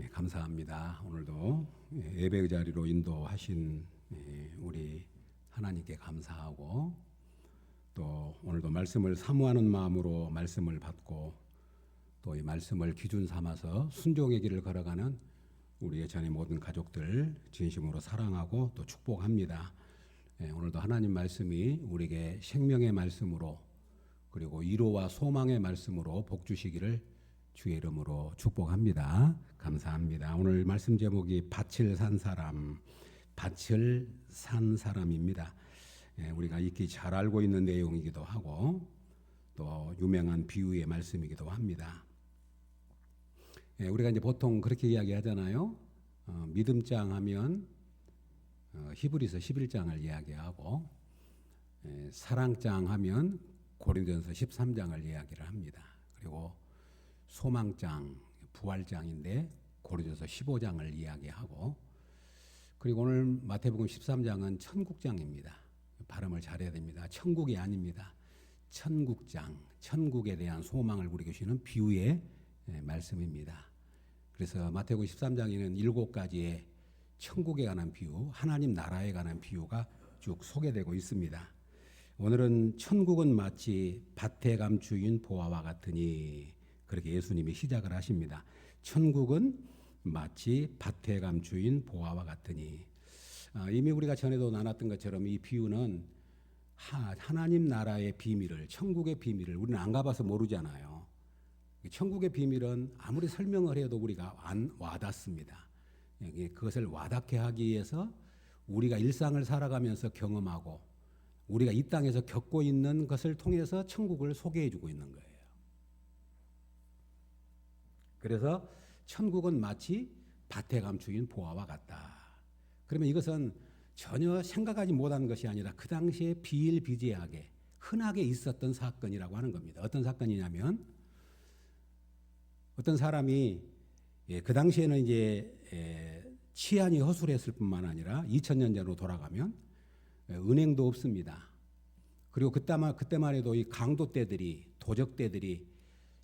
감사합니다. 오늘도 예배 자리로 인도하신 우리 하나님께 감사하고 또 오늘도 말씀을 사모하는 마음으로 말씀을 받고 또 이 말씀을 기준 삼아서 순종의 길을 걸어가는 우리의 전의 모든 가족들 진심으로 사랑하고 또 축복합니다. 오늘도 하나님 말씀이 우리에게 생명의 말씀으로 그리고 위로와 소망의 말씀으로 복 주시기를 주의 이름으로 축복합니다. 감사합니다. 오늘 말씀 제목이 밭을 산 사람, 밭을 산 사람입니다. 우리가 익히 잘 알고 있는 내용이기도 하고 또 유명한 비유의 말씀이기도 합니다. 우리가 이제 보통 그렇게 이야기하잖아요. 믿음장 하면 히브리서 11장을 이야기하고 사랑장 하면 고린도전서 13장을 이야기를 합니다. 그리고 소망장, 부활장인데 고린도전서 15장을 이야기하고 그리고 오늘 마태복음 13장은 천국장입니다. 발음을 잘해야 됩니다. 천국이 아닙니다. 천국장, 천국에 대한 소망을 우리에게 주시는 비유의 말씀입니다. 그래서 마태복음 13장에는 7가지의 천국에 관한 비유, 하나님 나라에 관한 비유가 쭉 소개되고 있습니다. 오늘은 천국은 마치 밭에 감추인 보화와 같으니 그렇게 예수님이 시작을 하십니다. 천국은 마치 밭에 감추인 보화와 같으니 이미 우리가 전에도 나눴던 것처럼 이 비유는 하나님 나라의 비밀을 천국의 비밀을 우리는 안 가봐서 모르잖아요. 천국의 비밀은 아무리 설명을 해도 우리가 안 와닿습니다. 그것을 와닿게 하기 위해서 우리가 일상을 살아가면서 경험하고 우리가 이 땅에서 겪고 있는 것을 통해서 천국을 소개해주고 있는 거예요. 그래서 천국은 마치 밭에 감추인 보화와 같다. 그러면 이것은 전혀 생각하지 못한 것이 아니라 그 당시에 비일비재하게 흔하게 있었던 사건이라고 하는 겁니다. 어떤 사건이냐면 어떤 사람이 그 당시에는 이제 치안이 허술했을 뿐만 아니라 2000년 전으로 돌아가면 은행도 없습니다. 그리고 그때만 해도 이 강도떼들이 도적떼들이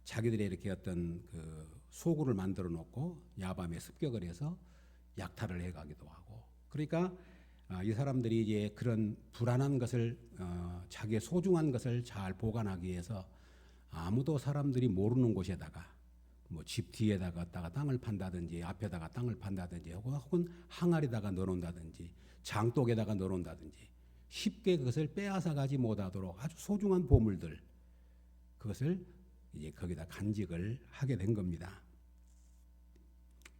자기들의 이렇게 어떤 그 소굴을 만들어 놓고 야밤에 습격을 해서 약탈을 해가기도 하고 그러니까 이 사람들이 이제 그런 불안한 것을 자기의 소중한 것을 잘 보관하기 위해서 아무도 사람들이 모르는 곳에다가 뭐 집 뒤에다가 땅을 판다든지 앞에다가 땅을 판다든지 혹은 항아리다가 넣어놓는다든지 장독에다가 넣어놓는다든지 쉽게 그것을 빼앗아 가지 못하도록 아주 소중한 보물들 그것을 이제 거기다 간직을 하게 된 겁니다.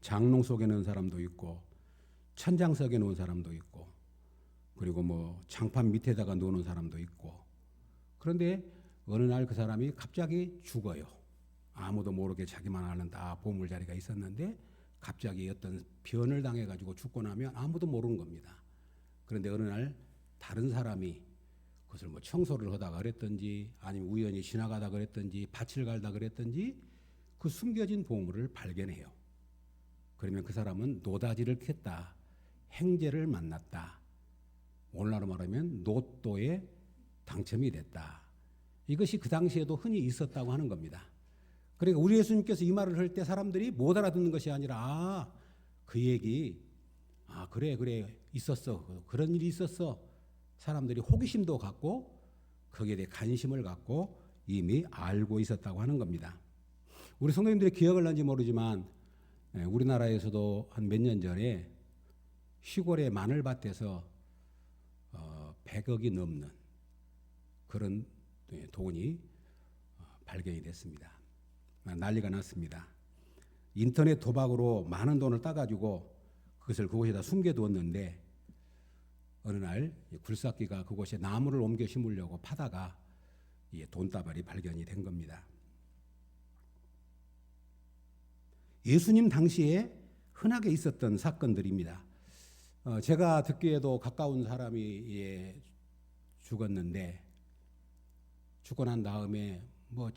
장롱 속에 넣은 사람도 있고 천장석에 넣은 사람도 있고 그리고 뭐 장판 밑에다가 넣는 사람도 있고 그런데 어느 날 그 사람이 갑자기 죽어요. 아무도 모르게 자기만 아는 다 보물자리가 있었는데 갑자기 어떤 변을 당해가지고 죽고 나면 아무도 모르는 겁니다. 그런데 어느 날 다른 사람이 그것을 뭐 청소를 하다가 그랬든지 아니면 우연히 지나가다 그랬든지 밭을 갈다 그랬든지 그 숨겨진 보물을 발견해요. 그러면 그 사람은 노다지를 캤다. 행제를 만났다. 오늘날로 말하면 노또에 당첨이 됐다. 이것이 그 당시에도 흔히 있었다고 하는 겁니다. 그러니까 우리 예수님께서 이 말을 할 때 사람들이 못 알아듣는 것이 아니라 그 얘기 그래 있었어. 그런 일이 있었어. 사람들이 호기심도 갖고 거기에 대해 관심을 갖고 이미 알고 있었다고 하는 겁니다. 우리 성도님들이 기억을 하는지 모르지만 우리나라에서도 한 몇 년 전에 시골의 마늘밭에서 100억이 넘는 그런 돈이 발견이 됐습니다. 난리가 났습니다. 인터넷 도박으로 많은 돈을 따가지고 그것을 그곳에다 숨겨두었는데 어느 날 굴삭기가 그곳에 나무를 옮겨 심으려고 파다가 돈다발이 발견이 된 겁니다. 예수님 당시에 흔하게 있었던 사건들입니다. 제가 듣기에도 가까운 사람이 죽었는데 죽고 난 다음에 뭐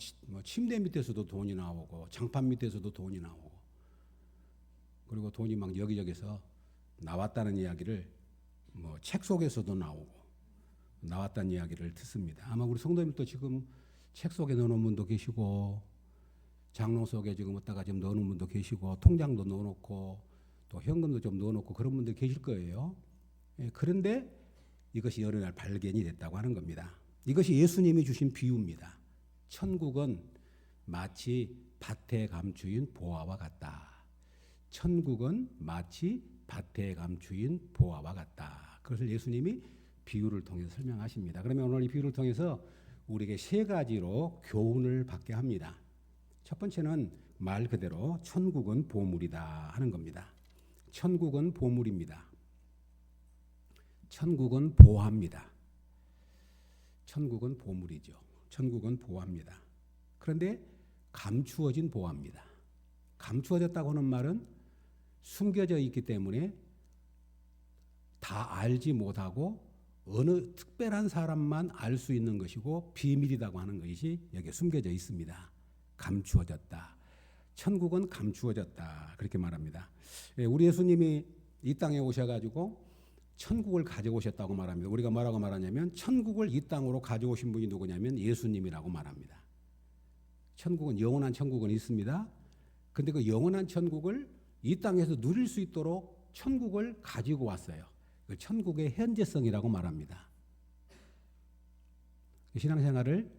침대 밑에서도 돈이 나오고 장판 밑에서도 돈이 나오고 그리고 돈이 막 여기저기서 나왔다는 이야기를 뭐 책 속에서도 나오고 나왔다는 이야기를 듣습니다. 아마 우리 성도님도 지금 책 속에 넣어놓은 분도 계시고 장롱 속에 지금 어디다가 좀 넣어놓은 분도 계시고 통장도 넣어놓고 또 현금도 좀 넣어놓고 그런 분들 계실 거예요. 예, 그런데 이것이 어느 날 발견이 됐다고 하는 겁니다. 이것이 예수님이 주신 비유입니다. 천국은 마치 밭에 감추인 보화와 같다. 천국은 마치 밭에 감추인 보화와 같다. 그것을 예수님이 비유를 통해서 설명하십니다. 그러면 오늘 이 비유를 통해서 우리에게 세 가지로 교훈을 받게 합니다. 첫 번째는 말 그대로 천국은 보물이다 하는 겁니다. 천국은 보물입니다. 천국은 보화입니다. 천국은 보물이죠. 천국은 보화입니다. 그런데 감추어진 보화입니다. 감추어졌다고 하는 말은 숨겨져 있기 때문에 다 알지 못하고 어느 특별한 사람만 알 수 있는 것이고 비밀이라고 하는 것이 여기에 숨겨져 있습니다. 감추어졌다. 천국은 감추어졌다. 그렇게 말합니다. 우리 예수님이 이 땅에 오셔가지고 천국을 가져오셨다고 말합니다. 우리가 뭐라고 말하냐면 천국을 이 땅으로 가져오신 분이 누구냐면 예수님이라고 말합니다. 천국은 영원한 천국은 있습니다. 근데 그 영원한 천국을 이 땅에서 누릴 수 있도록 천국을 가지고 왔어요. 그 천국의 현재성이라고 말합니다. 신앙생활을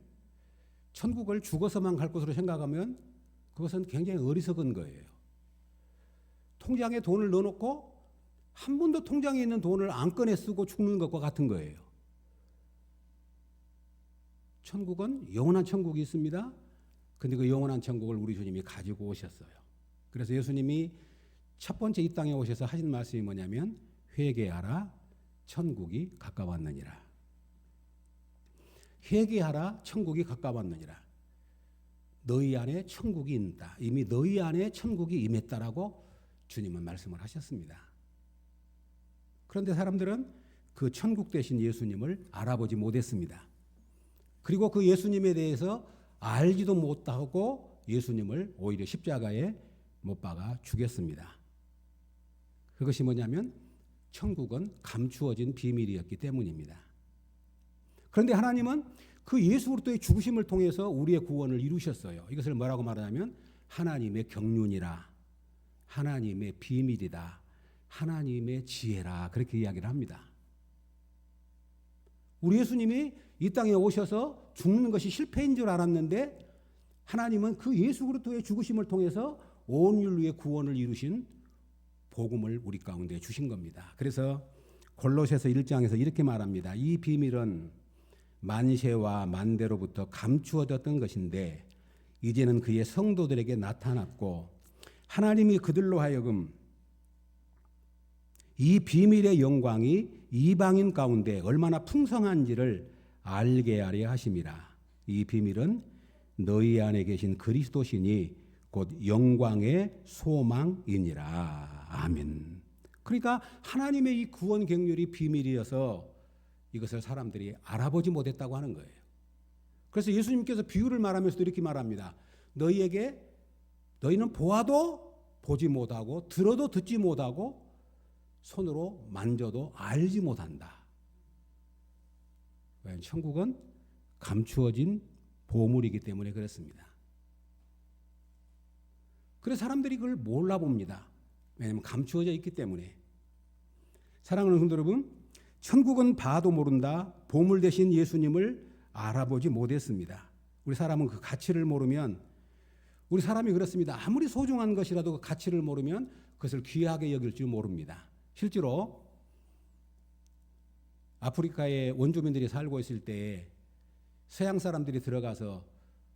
천국을 죽어서만 갈 것으로 생각하면 그것은 굉장히 어리석은 거예요. 통장에 돈을 넣어놓고 한 번도 통장에 있는 돈을 안 꺼내 쓰고 죽는 것과 같은 거예요. 천국은 영원한 천국이 있습니다. 근데 그 영원한 천국을 우리 주님이 가지고 오셨어요. 그래서 예수님이 첫 번째 이 땅에 오셔서 하신 말씀이 뭐냐면 회개하라 천국이 가까웠느니라. 회개하라 천국이 가까웠느니라. 너희 안에 천국이 있다. 이미 너희 안에 천국이 임했다라고 주님은 말씀을 하셨습니다. 그런데 사람들은 그 천국 되신 예수님을 알아보지 못했습니다. 그리고 그 예수님에 대해서 알지도 못하고 예수님을 오히려 십자가에 못 박아 죽였습니다. 그것이 뭐냐면 천국은 감추어진 비밀이었기 때문입니다. 그런데 하나님은 그 예수 그리스도의 죽으심을 통해서 우리의 구원을 이루셨어요. 이것을 뭐라고 말하냐면 하나님의 경륜이라, 하나님의 비밀이다, 하나님의 지혜라 그렇게 이야기를 합니다. 우리 예수님이 이 땅에 오셔서 죽는 것이 실패인 줄 알았는데 하나님은 그 예수 그리스도의 죽으심을 통해서 온 인류의 구원을 이루신 복음을 우리 가운데 주신 겁니다. 그래서 골로새서 1장에서 이렇게 말합니다. 이 비밀은 만세와 만대로부터 감추어졌던 것인데 이제는 그의 성도들에게 나타났고 하나님이 그들로 하여금 이 비밀의 영광이 이방인 가운데 얼마나 풍성한지를 알게 하려 하심이라. 이 비밀은 너희 안에 계신 그리스도시니 곧 영광의 소망이니라. 아멘. 그러니까 하나님의 이 구원 경륜이 비밀이어서 이것을 사람들이 알아보지 못했다고 하는 거예요. 그래서 예수님께서 비유를 말하면서도 이렇게 말합니다. 너희는 보아도 보지 못하고 들어도 듣지 못하고 손으로 만져도 알지 못한다. 왜냐하면 천국은 감추어진 보물이기 때문에 그렇습니다. 그래서 사람들이 그걸 몰라봅니다. 왜냐하면 감추어져 있기 때문에. 사랑하는 성도 여러분, 천국은 봐도 모른다. 보물 되신 예수님을 알아보지 못했습니다. 우리 사람은 그 가치를 모르면, 우리 사람이 그렇습니다. 아무리 소중한 것이라도 그 가치를 모르면 그것을 귀하게 여길 줄 모릅니다. 실제로 아프리카에 원주민들이 살고 있을 때 서양 사람들이 들어가서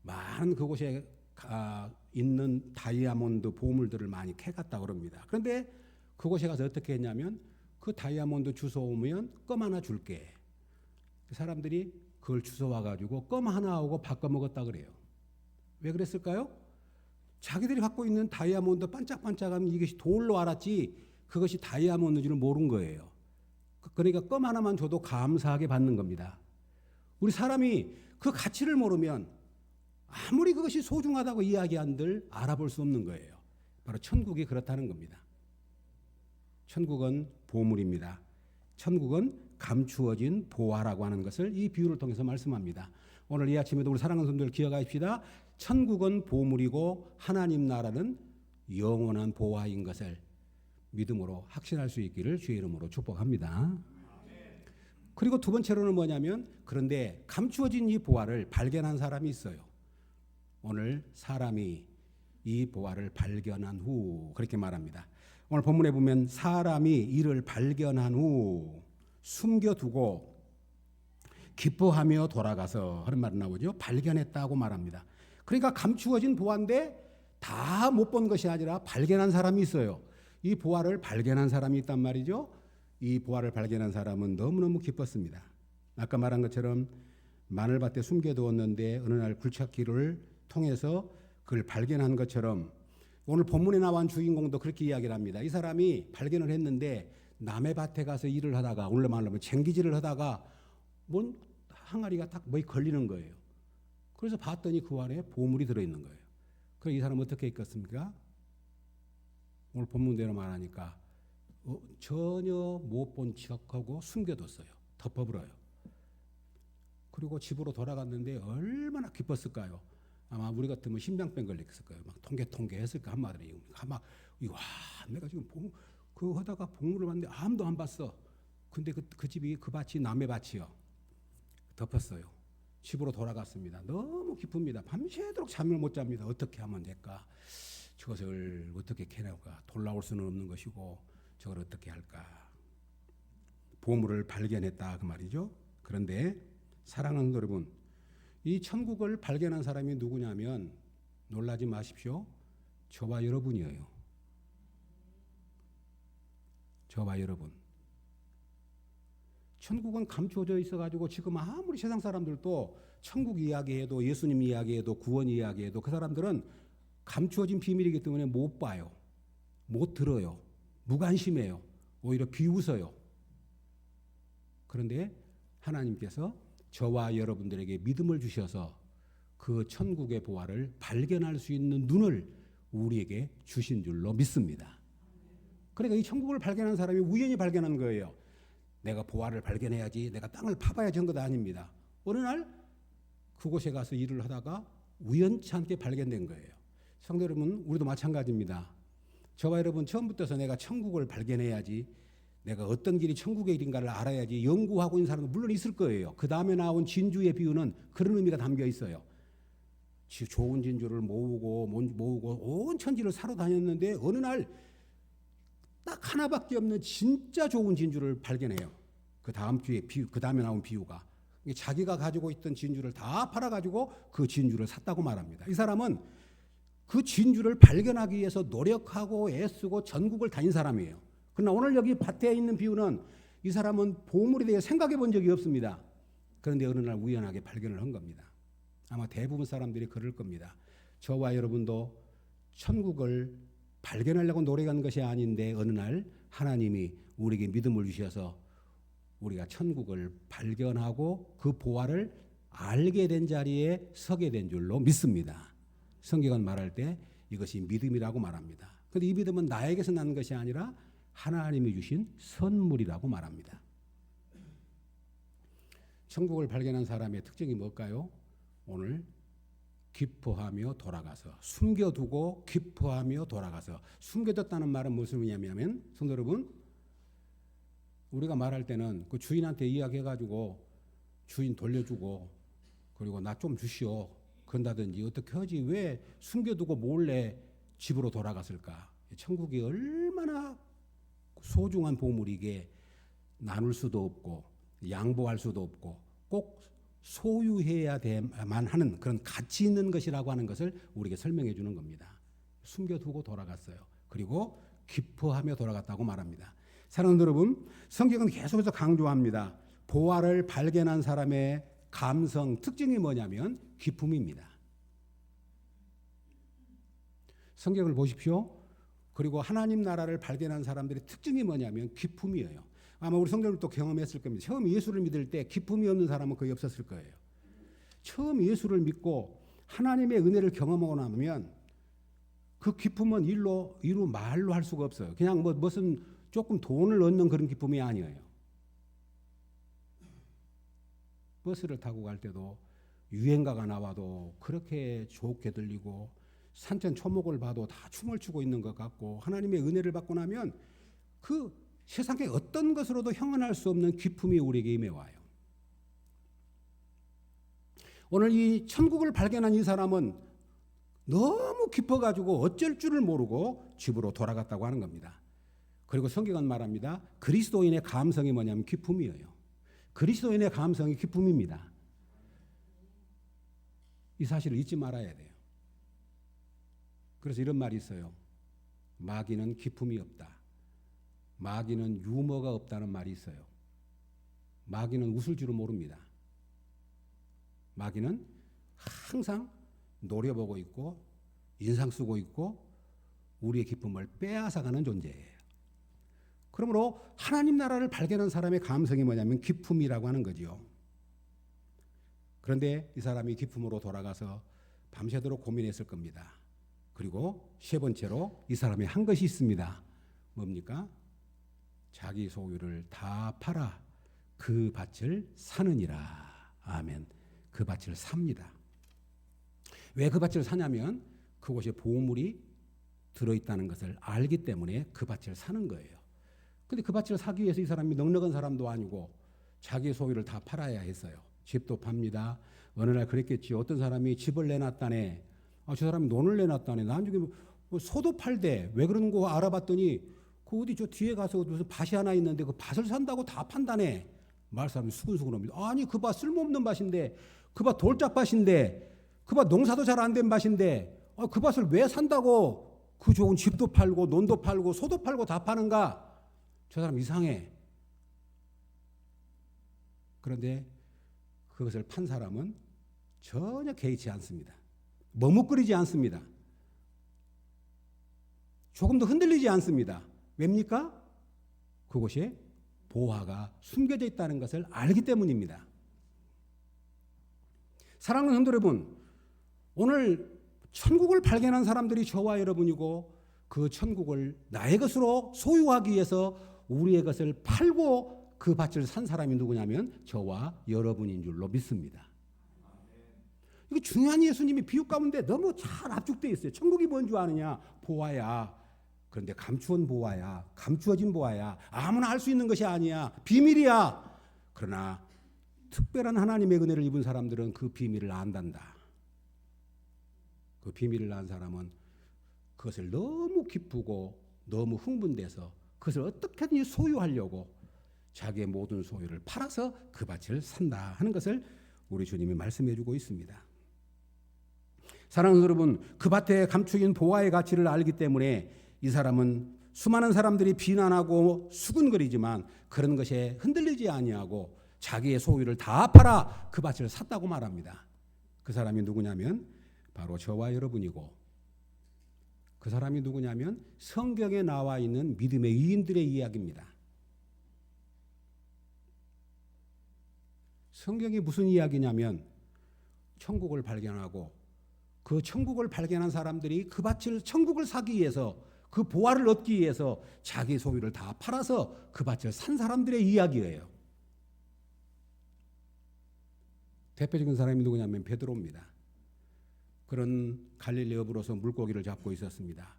많은 그곳에 있는 다이아몬드 보물들을 많이 캐갔다고 그럽니다. 그런데 그곳에 가서 어떻게 했냐면 그 다이아몬드 주워오면 껌 하나 줄게. 사람들이 그걸 주워와가지고 껌 하나하고 바꿔 먹었다 그래요. 왜 그랬을까요? 자기들이 갖고 있는 다이아몬드 반짝반짝한 이것이 돌로 알았지 그것이 다이아몬드인지를 모른 거예요. 그러니까 껌 하나만 줘도 감사하게 받는 겁니다. 우리 사람이 그 가치를 모르면 아무리 그것이 소중하다고 이야기한들 알아볼 수 없는 거예요. 바로 천국이 그렇다는 겁니다. 천국은 보물입니다. 천국은 감추어진 보화라고 하는 것을 이 비유를 통해서 말씀합니다. 오늘 이 아침에도 우리 사랑하는 성도들 기억하십시다. 천국은 보물이고 하나님 나라는 영원한 보화인 것을 믿음으로 확신할 수 있기를 주의 이름으로 축복합니다. 그리고 두 번째로는 뭐냐면, 그런데 감추어진 이 보화를 발견한 사람이 있어요. 오늘 사람이 이 보화를 발견한 후 그렇게 말합니다. 오늘 본문에 보면 사람이 이를 발견한 후 숨겨두고 기뻐하며 돌아가서 하는 말이 나오죠. 발견했다고 말합니다. 그러니까 감추어진 보화인데 다 못 본 것이 아니라 발견한 사람이 있어요. 이 보화를 발견한 사람이 있단 말이죠. 이 보화를 발견한 사람은 너무너무 기뻤습니다. 아까 말한 것처럼 마늘밭에 숨겨두었는데 어느 날 굴착기를 통해서 그걸 발견한 것처럼 오늘 본문에 나온 주인공도 그렇게 이야기를 합니다. 이 사람이 발견을 했는데 남의 밭에 가서 일을 하다가, 오늘 말하면 쟁기질을 하다가 뭔 항아리가 딱 뭐에 걸리는 거예요. 그래서 봤더니 그 안에 보물이 들어있는 거예요. 그래서 이 사람은 어떻게 했겠습니까? 오늘 본문대로 말하니까 전혀 못 본 척하고 숨겨뒀어요. 덮어버려요. 그리고 집으로 돌아갔는데 얼마나 기뻤을까요? 아마 우리 같으면 심장병 걸렸을 거예요. 막 통계 했을까 한마디로. 막 와, 내가 지금 그 하다가 보물을 봤는데 아무도 안 봤어. 근데 그 집이 그 밭이 남의 밭이요. 덮었어요. 집으로 돌아갔습니다. 너무 기쁩니다. 밤새도록 잠을 못 잡니다. 어떻게 하면 될까? 저것을 어떻게 캐나가? 돌아올 수는 없는 것이고 저걸 어떻게 할까? 보물을 발견했다 그 말이죠. 그런데 사랑하는 여러분, 이 천국을 발견한 사람이 누구냐면 놀라지 마십시오. 저와 여러분이에요. 저와 여러분. 천국은 감추어져 있어가지고 지금 아무리 세상 사람들도 천국 이야기해도 예수님 이야기해도 구원 이야기해도 그 사람들은 감추어진 비밀이기 때문에 못 봐요. 못 들어요. 무관심해요. 오히려 비웃어요. 그런데 하나님께서 저와 여러분들에게 믿음을 주셔서 그 천국의 보화를 발견할 수 있는 눈을 우리에게 주신 줄로 믿습니다. 그러니까 이 천국을 발견한 사람이 우연히 발견한 거예요. 내가 보화를 발견해야지, 내가 땅을 파봐야지 한 것 아닙니다. 어느 날 그곳에 가서 일을 하다가 우연치 않게 발견된 거예요. 성도 여러분, 우리도 마찬가지입니다. 저와 여러분 처음부터 내가 천국을 발견해야지, 내가 어떤 길이 천국의 길인가를 알아야지 연구하고 있는 사람도 물론 있을 거예요. 그 다음에 나온 진주의 비유는 그런 의미가 담겨 있어요. 좋은 진주를 모으고 온 천지를 사러 다녔는데 어느 날 딱 하나밖에 없는 진짜 좋은 진주를 발견해요. 그 다음에 나온 비유가 자기가 가지고 있던 진주를 다 팔아가지고 그 진주를 샀다고 말합니다. 이 사람은 그 진주를 발견하기 위해서 노력하고 애쓰고 전국을 다닌 사람이에요. 그러나 오늘 여기 밭에 있는 비유는 이 사람은 보물에 대해 생각해 본 적이 없습니다. 그런데 어느 날 우연하게 발견을 한 겁니다. 아마 대부분 사람들이 그럴 겁니다. 저와 여러분도 천국을 발견하려고 노력한 것이 아닌데 어느 날 하나님이 우리에게 믿음을 주셔서 우리가 천국을 발견하고 그 보화를 알게 된 자리에 서게 된 줄로 믿습니다. 성경은 말할 때 이것이 믿음이라고 말합니다. 그런데 이 믿음은 나에게서 난 것이 아니라 하나님이 주신 선물이라고 말합니다. 천국을 발견한 사람의 특징이 뭘까요? 오늘 기뻐하며 돌아가서, 숨겨두고 기뻐하며 돌아가서. 숨겨뒀다는 말은 무슨 의미냐면, 성도 여러분, 우리가 말할 때는 그 주인한테 이야기해가지고 주인 돌려주고 그리고 나 좀 주시오 그런다든지 어떻게 하지, 왜 숨겨두고 몰래 집으로 돌아갔을까? 천국이 얼마나 소중한 보물이게 나눌 수도 없고 양보할 수도 없고 꼭 소유해야만 하는 그런 가치 있는 것이라고 하는 것을 우리에게 설명해 주는 겁니다. 숨겨두고 돌아갔어요. 그리고 기뻐하며 돌아갔다고 말합니다. 사랑하는 여러분, 성경은 계속해서 강조합니다. 보화를 발견한 사람의 감성 특징이 뭐냐면 기쁨입니다. 성경을 보십시오. 그리고 하나님 나라를 발견한 사람들의 특징이 뭐냐면 기쁨이에요. 아마 우리 성도들도 경험했을 겁니다. 처음 예수를 믿을 때 기쁨이 없는 사람은 거의 없었을 거예요. 처음 예수를 믿고 하나님의 은혜를 경험하고 나면 그 기쁨은 이루 말로 할 수가 없어요. 그냥 무슨 조금 돈을 얻는 그런 기쁨이 아니에요. 버스를 타고 갈 때도 유행가가 나와도 그렇게 좋게 들리고 산천 초목을 봐도 다 춤을 추고 있는 것 같고 하나님의 은혜를 받고 나면 그 세상의 어떤 것으로도 형언할 수 없는 기쁨이 우리에게 임해와요. 오늘 이 천국을 발견한 이 사람은 너무 기뻐가지고 어쩔 줄을 모르고 집으로 돌아갔다고 하는 겁니다. 그리고 성경은 말합니다. 그리스도인의 감성이 뭐냐면 기쁨이에요. 그리스도인의 감성이 기쁨입니다. 이 사실을 잊지 말아야 돼요. 그래서 이런 말이 있어요. 마귀는 기쁨이 없다. 마귀는 유머가 없다는 말이 있어요. 마귀는 웃을 줄을 모릅니다. 마귀는 항상 노려보고 있고 인상 쓰고 있고 우리의 기쁨을 빼앗아가는 존재예요. 그러므로 하나님 나라를 발견한 사람의 감성이 뭐냐면 기쁨이라고 하는 거죠. 그런데 이 사람이 기쁨으로 돌아가서 밤새도록 고민했을 겁니다. 그리고 세 번째로 이 사람이 한 것이 있습니다. 뭡니까? 자기 소유를 다 팔아 그 밭을 사느니라. 아멘. 그 밭을 삽니다. 왜 그 밭을 사냐면 그곳에 보물이 들어있다는 것을 알기 때문에 그 밭을 사는 거예요. 근데 그 밭을 사기 위해서 이 사람이 넉넉한 사람도 아니고 자기의 소유를 다 팔아야 했어요. 집도 팝니다. 어느 날 그랬겠지. 어떤 사람이 집을 내놨다네. 저 사람이 논을 내놨다네. 나중에 뭐 소도 팔대. 왜 그런 거 알아봤더니 그 어디 저 뒤에 가서 무슨 밭이 하나 있는데 그 밭을 산다고 다 판다네. 말 사람이 수근수근합니다. 아니 그 밭 쓸모없는 밭인데 그 밭 돌짝밭인데 그 밭 농사도 잘 안 된 밭인데 그 밭을 왜 산다고 그 좋은 집도 팔고 논도 팔고 소도 팔고 다 파는가? 저 사람 이상해. 그런데 그것을 판 사람은 전혀 개의치 않습니다. 머뭇거리지 않습니다. 조금도 흔들리지 않습니다. 왜입니까? 그곳에 보화가 숨겨져 있다는 것을 알기 때문입니다. 사랑하는 성도 여러분, 오늘 천국을 발견한 사람들이 저와 여러분이고 그 천국을 나의 것으로 소유하기 위해서 우리의 것을 팔고 그 밭을 산 사람이 누구냐면 저와 여러분인 줄로 믿습니다. 이게 중요한 예수님이 비유 가운데 너무 잘 압축되어 있어요. 천국이 뭔 줄 아느냐? 보화야. 그런데 감추어진 보화야. 감추어진 보화야. 아무나 알 수 있는 것이 아니야. 비밀이야. 그러나 특별한 하나님의 은혜를 입은 사람들은 그 비밀을 안단다. 그 비밀을 안 사람은 그것을 너무 기쁘고 너무 흥분돼서 그것을 어떻게든 소유하려고 자기의 모든 소유를 팔아서 그 밭을 산다 하는 것을 우리 주님이 말씀해 주고 있습니다. 사랑하는 여러분, 그 밭에 감추긴 보화의 가치를 알기 때문에 이 사람은 수많은 사람들이 비난하고 수군거리지만 그런 것에 흔들리지 아니하고 자기의 소유를 다 팔아 그 밭을 샀다고 말합니다. 그 사람이 누구냐면 바로 저와 여러분이고 그 사람이 누구냐면 성경에 나와 있는 믿음의 이인들의 이야기입니다. 성경이 무슨 이야기냐면 천국을 발견하고 그 천국을 발견한 사람들이 그 밭을 천국을 사기 위해서 그 보화를 얻기 위해서 자기 소유를 다 팔아서 그 밭을 산 사람들의 이야기예요. 대표적인 사람이 누구냐면 베드로입니다. 그런 갈릴리 어부로서 물고기를 잡고 있었습니다.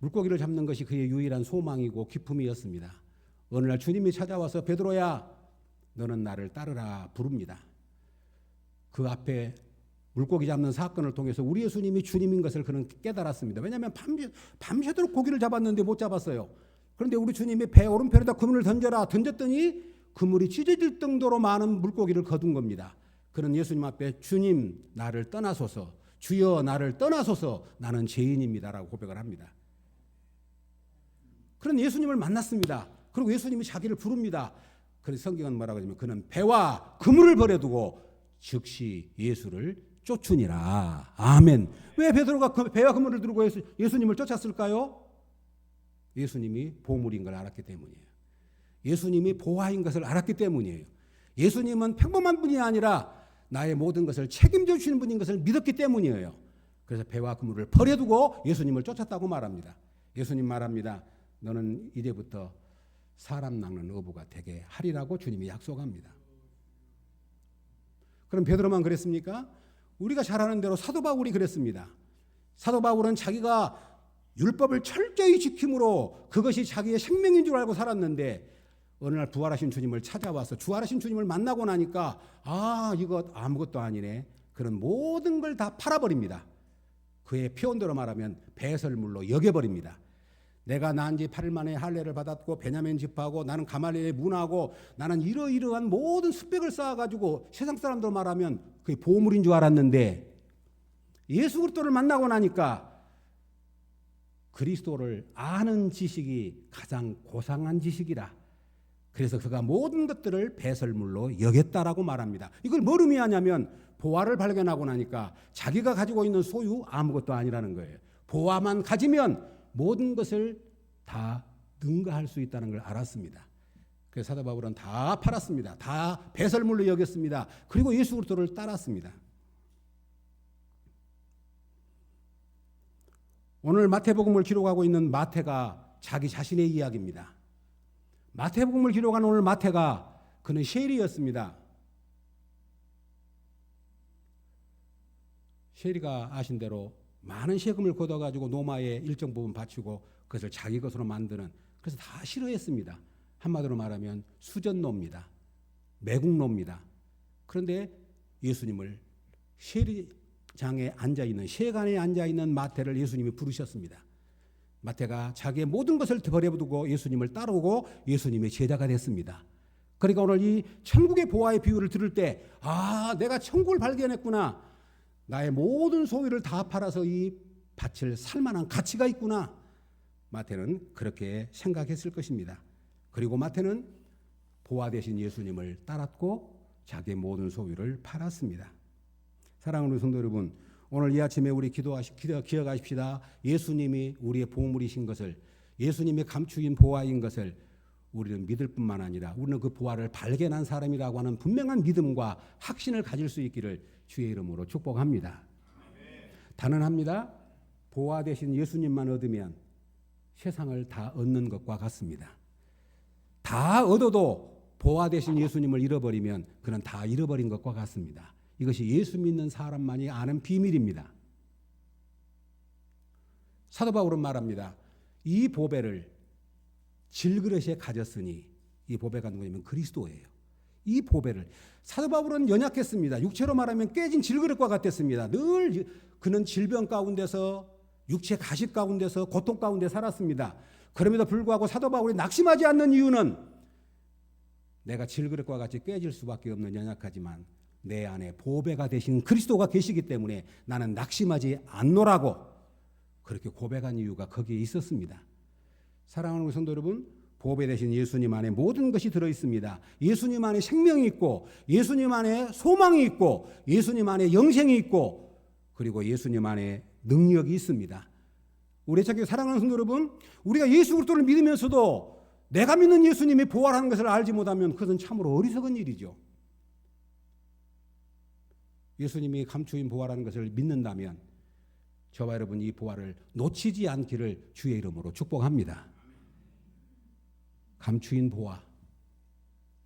물고기를 잡는 것이 그의 유일한 소망이고 기쁨이었습니다. 어느 날 주님이 찾아와서 베드로야 너는 나를 따르라 부릅니다. 그 앞에 물고기 잡는 사건을 통해서 우리 예수님이 주님인 것을 그는 깨달았습니다. 왜냐하면 밤새도록 고기를 잡았는데 못 잡았어요. 그런데 우리 주님이 배 오른편에다 그물을 던져라 던졌더니 그물이 찢어질 정도로 많은 물고기를 거둔 겁니다. 그는 예수님 앞에 주님 나를 떠나소서 주여 나를 떠나소서 나는 죄인입니다라고 고백을 합니다. 그런 예수님을 만났습니다. 그리고 예수님이 자기를 부릅니다. 그래서 성경은 뭐라고 하냐면 그는 배와 그물을 버려두고 즉시 예수를 쫓으니라. 아멘. 왜 베드로가 배와 그물을 들고 예수님을 쫓았을까요? 예수님이 보물인 걸 알았기 때문이에요. 예수님이 보화인 것을 알았기 때문이에요. 예수님은 평범한 분이 아니라 나의 모든 것을 책임져 주시는 분인 것을 믿었기 때문이에요. 그래서 배와 그물을 버려두고 예수님을 쫓았다고 말합니다. 예수님 말합니다. 너는 이제부터 사람 낚는 어부가 되게 하리라고 주님이 약속합니다. 그럼 베드로만 그랬습니까? 우리가 잘 아는 대로 사도 바울이 그랬습니다. 사도 바울은 자기가 율법을 철저히 지킴으로 그것이 자기의 생명인 줄 알고 살았는데 어느 날 부활하신 주님을 찾아와서 부활하신 주님을 만나고 나니까 이거 아무것도 아니네. 그런 모든 걸 다 팔아버립니다. 그의 표현대로 말하면 배설물로 여겨버립니다. 내가 난 지 8일 만에 할례를 받았고 베냐민 집하고 나는 가말리엘의 문하고 나는 이러이러한 모든 스펙을 쌓아가지고 세상 사람들 말하면 그게 보물인 줄 알았는데 예수 그리스도를 만나고 나니까 그리스도를 아는 지식이 가장 고상한 지식이라. 그래서 그가 모든 것들을 배설물로 여겼다라고 말합니다. 이걸 뭘 의미하냐면 보화를 발견하고 나니까 자기가 가지고 있는 소유 아무것도 아니라는 거예요. 보화만 가지면 모든 것을 다 능가할 수 있다는 걸 알았습니다. 그래서 사도 바울은 다 팔았습니다. 다 배설물로 여겼습니다. 그리고 예수 그리스도를 따랐습니다. 오늘 마태복음을 기록하고 있는 마태가 자기 자신의 이야기입니다. 마태복음을 기록한 오늘 마태가 그는 셰리였습니다. 셰리가 아신 대로 많은 세금을 걷어가지고 노마에 일정 부분 바치고 그것을 자기 것으로 만드는, 그래서 다 싫어했습니다. 한마디로 말하면 수전노입니다. 매국노입니다. 그런데 예수님을 셰리장에 앉아있는, 세간에 앉아있는 마태를 예수님이 부르셨습니다. 마태가 자기의 모든 것을 버려두고 예수님을 따르고 예수님의 제자가 됐습니다. 그러니까 오늘 이 천국의 보화의 비유를 들을 때 내가 천국을 발견했구나. 나의 모든 소유를 다 팔아서 이 밭을 살 만한 가치가 있구나. 마태는 그렇게 생각했을 것입니다. 그리고 마태는 보화 되신 예수님을 따랐고 자기의 모든 소유를 팔았습니다. 사랑하는 성도 여러분, 오늘 이 아침에 우리 기억하십시다. 예수님이 우리의 보물이신 것을, 예수님의 감추인 보화인 것을 우리는 믿을 뿐만 아니라 우리는 그 보화를 발견한 사람이라고 하는 분명한 믿음과 확신을 가질 수 있기를 주의 이름으로 축복합니다. 단언합니다. 보화 되신 예수님만 얻으면 세상을 다 얻는 것과 같습니다. 다 얻어도 보화 되신 예수님을 잃어버리면 그는 다 잃어버린 것과 같습니다. 이것이 예수 믿는 사람만이 아는 비밀입니다. 사도 바울은 말합니다. 이 보배를 질그릇에 가졌으니, 이 보배가 누구냐면 그리스도예요. 이 보배를, 사도 바울은 연약했습니다. 육체로 말하면 깨진 질그릇과 같았습니다. 늘 그는 질병 가운데서, 육체 가식 가운데서, 고통 가운데 살았습니다. 그럼에도 불구하고 사도 바울이 낙심하지 않는 이유는 내가 질그릇과 같이 깨질 수밖에 없는 연약하지만 내 안에 보배가 되신 그리스도가 계시기 때문에 나는 낙심하지 않노라고 그렇게 고백한 이유가 거기에 있었습니다. 사랑하는 우리 성도 여러분, 보배 되신 예수님 안에 모든 것이 들어있습니다. 예수님 안에 생명이 있고, 예수님 안에 소망이 있고, 예수님 안에 영생이 있고, 그리고 예수님 안에 능력이 있습니다. 우리 애청자 사랑하는 성도 여러분, 우리가 예수 그리스도를 믿으면서도 내가 믿는 예수님이 부활하는 것을 알지 못하면 그것은 참으로 어리석은 일이죠. 예수님이 감추인 부활하는 것을 믿는다면 저와 여러분 이 부활을 놓치지 않기를 주의 이름으로 축복합니다. 감추인 보화,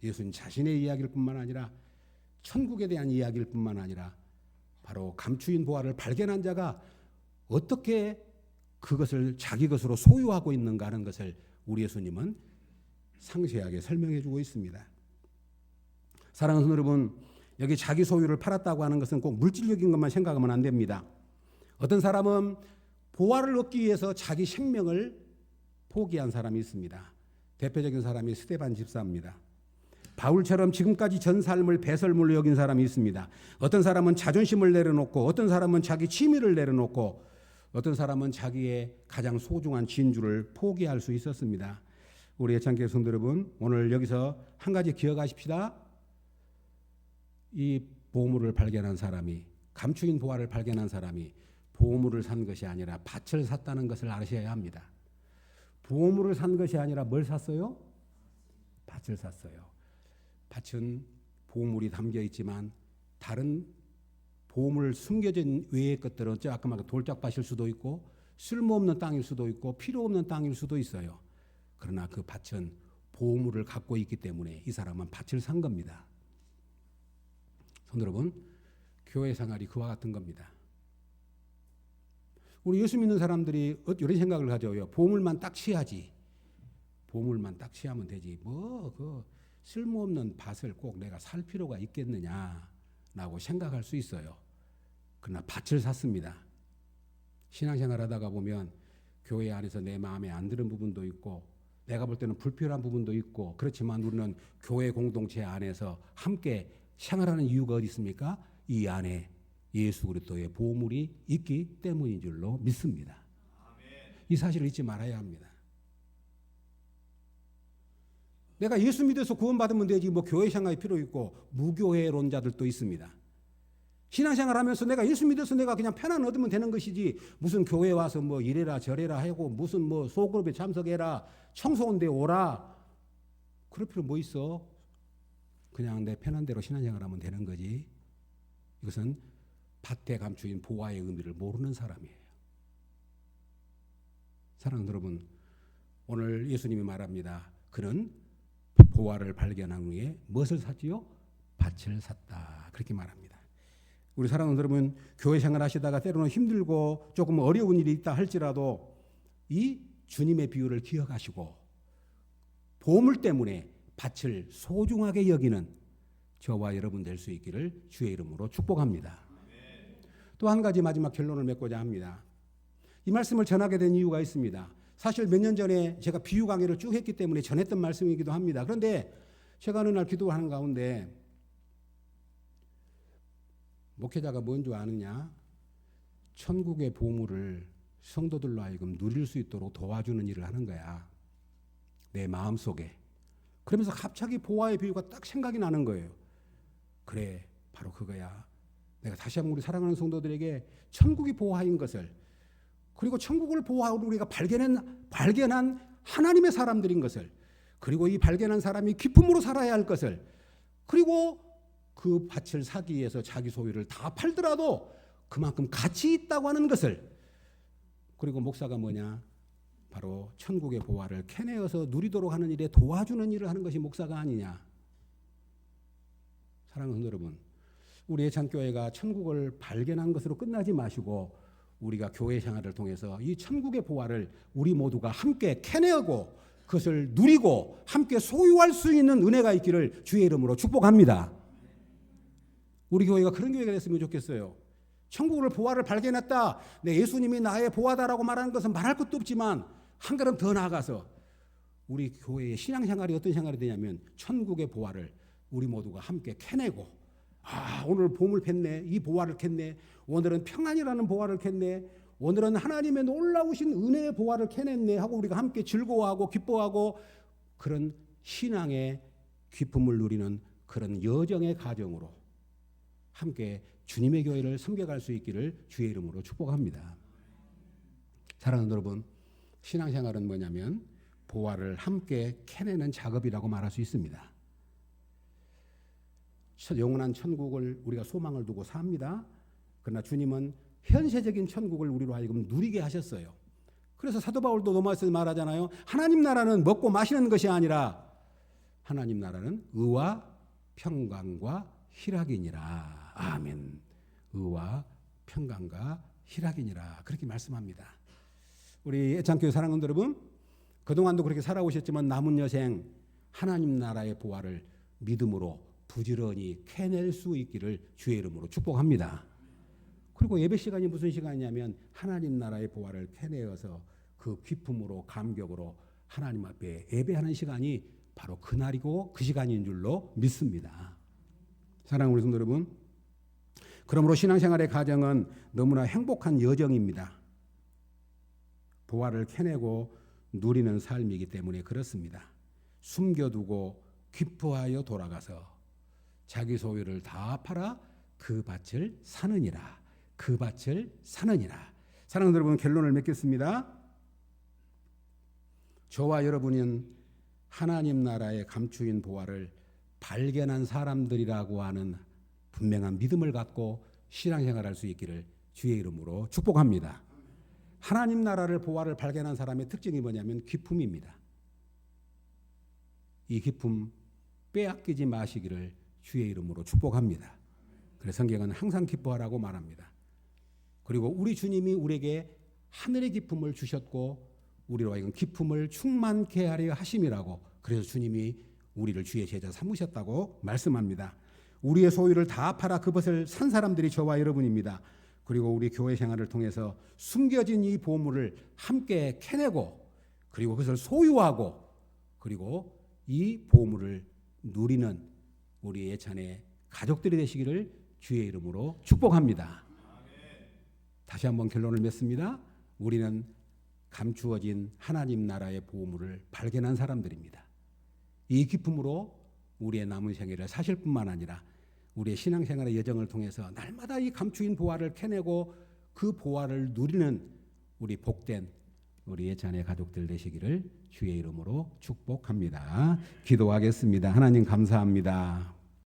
예수님 자신의 이야기일 뿐만 아니라 천국에 대한 이야기일 뿐만 아니라 바로 감추인 보화를 발견한 자가 어떻게 그것을 자기 것으로 소유하고 있는가 하는 것을 우리 예수님은 상세하게 설명해 주고 있습니다. 사랑하는 여러분, 여기 자기 소유를 팔았다고 하는 것은 꼭 물질적인 것만 생각하면 안 됩니다. 어떤 사람은 보화를 얻기 위해서 자기 생명을 포기한 사람이 있습니다. 대표적인 사람이 스데반 집사입니다. 바울처럼 지금까지 전 삶을 배설물로 여긴 사람이 있습니다. 어떤 사람은 자존심을 내려놓고, 어떤 사람은 자기 취미를 내려놓고, 어떤 사람은 자기의 가장 소중한 진주를 포기할 수 있었습니다. 우리 애창교회 성도 여러분, 오늘 여기서 한 가지 기억하십시다. 이 보물을 발견한 사람이, 감추인 보화를 발견한 사람이 보물을 산 것이 아니라 밭을 샀다는 것을 아셔야 합니다. 보물을 산 것이 아니라 뭘 샀어요? 밭을 샀어요. 밭은 보물이 담겨 있지만 다른 보물 숨겨진 외의 것들은 아까 말한 돌짝밭일 수도 있고 쓸모없는 땅일 수도 있고 필요 없는 땅일 수도 있어요. 그러나 그 밭은 보물을 갖고 있기 때문에 이 사람은 밭을 산 겁니다. 여러분, 교회 생활이 그와 같은 겁니다. 우리 예수 믿는 사람들이 이런 생각을 가져요. 보물만 딱 취하지. 보물만 딱 취하면 되지. 그 쓸모없는 밭을 꼭 내가 살 필요가 있겠느냐라고 생각할 수 있어요. 그러나 밭을 샀습니다. 신앙생활 하다가 보면 교회 안에서 내 마음에 안 드는 부분도 있고 내가 볼 때는 불필요한 부분도 있고, 그렇지만 우리는 교회 공동체 안에서 함께 생활하는 이유가 어디 있습니까? 이 안에 예수 그리스도의 보물이 있기 때문인 줄로 믿습니다. 이 사실을 잊지 말아야 합니다. 내가 예수 믿어서 구원받으면 되지 뭐 교회 생활이 필요 있고, 무교회론자들도 있습니다. 신앙생활 하면서 내가 예수 믿어서 내가 그냥 편안 얻으면 되는 것이지, 무슨 교회 와서 뭐 이래라 저래라 하고, 무슨 뭐 소그룹에 참석해라, 청소원대 오라, 그럴 필요 뭐 있어? 그냥 내 편한 대로 신앙생활 하면 되는 거지. 이것은 밭에 감추인 보화의 의미를 모르는 사람이에요. 사랑하는 여러분, 오늘 예수님이 말합니다. 그는 보화를 발견한 후에 무엇을 샀지요? 밭을 샀다. 그렇게 말합니다. 우리 사랑하는 여러분, 교회 생활 하시다가 때로는 힘들고 조금 어려운 일이 있다 할지라도 이 주님의 비유를 기억하시고 보물 때문에 밭을 소중하게 여기는 저와 여러분 될 수 있기를 주의 이름으로 축복합니다. 또 한 가지 마지막 결론을 맺고자 합니다. 이 말씀을 전하게 된 이유가 있습니다. 사실 몇 년 전에 제가 비유 강의를 쭉 했기 때문에 전했던 말씀이기도 합니다. 그런데 제가 어느 날 기도하는 가운데 목회자가 뭔 줄 아느냐? 천국의 보물을 성도들로 하여금 누릴 수 있도록 도와주는 일을 하는 거야. 내 마음속에. 그러면서 갑자기 보화의 비유가 딱 생각이 나는 거예요. 그래, 바로 그거야. 내가 다시 한번 우리 사랑하는 성도들에게 천국이 보화인 것을, 그리고 천국을 보화로 우리가 발견한 하나님의 사람들인 것을, 그리고 이 발견한 사람이 기쁨으로 살아야 할 것을, 그리고 그 밭을 사기 위해서 자기 소유를 다 팔더라도 그만큼 가치 있다고 하는 것을, 그리고 목사가 뭐냐? 바로 천국의 보화를 캐내어서 누리도록 하는 일에 도와주는 일을 하는 것이 목사가 아니냐? 사랑하는 여러분, 우리 예찬교회가 천국을 발견한 것으로 끝나지 마시고 우리가 교회 생활을 통해서 이 천국의 보화를 우리 모두가 함께 캐내고 그것을 누리고 함께 소유할 수 있는 은혜가 있기를 주의 이름으로 축복합니다. 우리 교회가 그런 교회가 됐으면 좋겠어요. 천국을 보화를 발견했다, 내 예수님이 나의 보화다라고 말하는 것은 말할 것도 없지만 한 걸음 더 나아가서 우리 교회의 신앙생활이 어떤 생활이 되냐면 천국의 보화를 우리 모두가 함께 캐내고, 오늘 보물 캤네, 이 보화를 캤네, 오늘은 평안이라는 보화를 캤네, 오늘은 하나님의 놀라우신 은혜의 보화를 캐냈네 하고 우리가 함께 즐거워하고 기뻐하고 그런 신앙의 기쁨을 누리는 그런 여정의 가정으로 함께 주님의 교회를 섬겨갈 수 있기를 주의 이름으로 축복합니다. 사랑하는 여러분, 신앙생활은 뭐냐면 보화를 함께 캐내는 작업이라고 말할 수 있습니다. 영원한 천국을 우리가 소망을 두고 삽니다. 그러나 주님은 현세적인 천국을 우리로 하여금 누리게 하셨어요. 그래서 사도 바울도 로마서에서 말하잖아요. 하나님 나라는 먹고 마시는 것이 아니라 하나님 나라는 의와 평강과 희락이니라. 아멘. 의와 평강과 희락이니라. 그렇게 말씀합니다. 우리 애창교회 사랑하는 여러분, 그동안도 그렇게 살아오셨지만 남은 여생 하나님 나라의 보화를 믿음으로 부지런히 캐낼 수 있기를 주의 이름으로 축복합니다. 그리고 예배 시간이 무슨 시간이냐면 하나님 나라의 보화를 캐내어서 그 기쁨으로 감격으로 하나님 앞에 예배하는 시간이 바로 그날이고 그 시간인 줄로 믿습니다. 사랑하는 우리 성도 여러분, 그러므로 신앙생활의 과정은 너무나 행복한 여정입니다. 보화를 캐내고 누리는 삶이기 때문에 그렇습니다. 숨겨두고 기뻐하여 돌아가서 자기 소유를 다 팔아 그 밭을 사느니라. 그 밭을 사느니라. 사랑하는 여러분, 결론을 맺겠습니다. 저와 여러분은 하나님 나라의 감추인 보화를 발견한 사람들이라고 하는 분명한 믿음을 갖고 신앙생활할 수 있기를 주의 이름으로 축복합니다. 하나님 나라를 보화를 발견한 사람의 특징이 뭐냐면 기쁨입니다. 이 기쁨 빼앗기지 마시기를 주의 이름으로 축복합니다. 그래서 성경은 항상 기뻐하라고 말합니다. 그리고 우리 주님이 우리에게 하늘의 기쁨을 주셨고 우리로 하여금 기쁨을 충만케 하려 하심이라고, 그래서 주님이 우리를 주의 제자 삼으셨다고 말씀합니다. 우리의 소유를 다 팔아 그것을 산 사람들이 저와 여러분입니다. 그리고 우리 교회 생활을 통해서 숨겨진 이 보물을 함께 캐내고 그리고 그것을 소유하고 그리고 이 보물을 누리는 우리 예찬의 가족들이 되시기를 주의 이름으로 축복합니다. 다시 한번 결론을 맺습니다. 우리는 감추어진 하나님 나라의 보물을 발견한 사람들입니다. 이 기쁨으로 우리의 남은 생애를 사실 뿐만 아니라 우리의 신앙생활의 여정을 통해서 날마다 이 감추인 보화를 캐내고 그 보화를 누리는 우리 복된 우리 예찬의 가족들 되시기를 주의 이름으로 축복합니다. 기도하겠습니다. 하나님 감사합니다.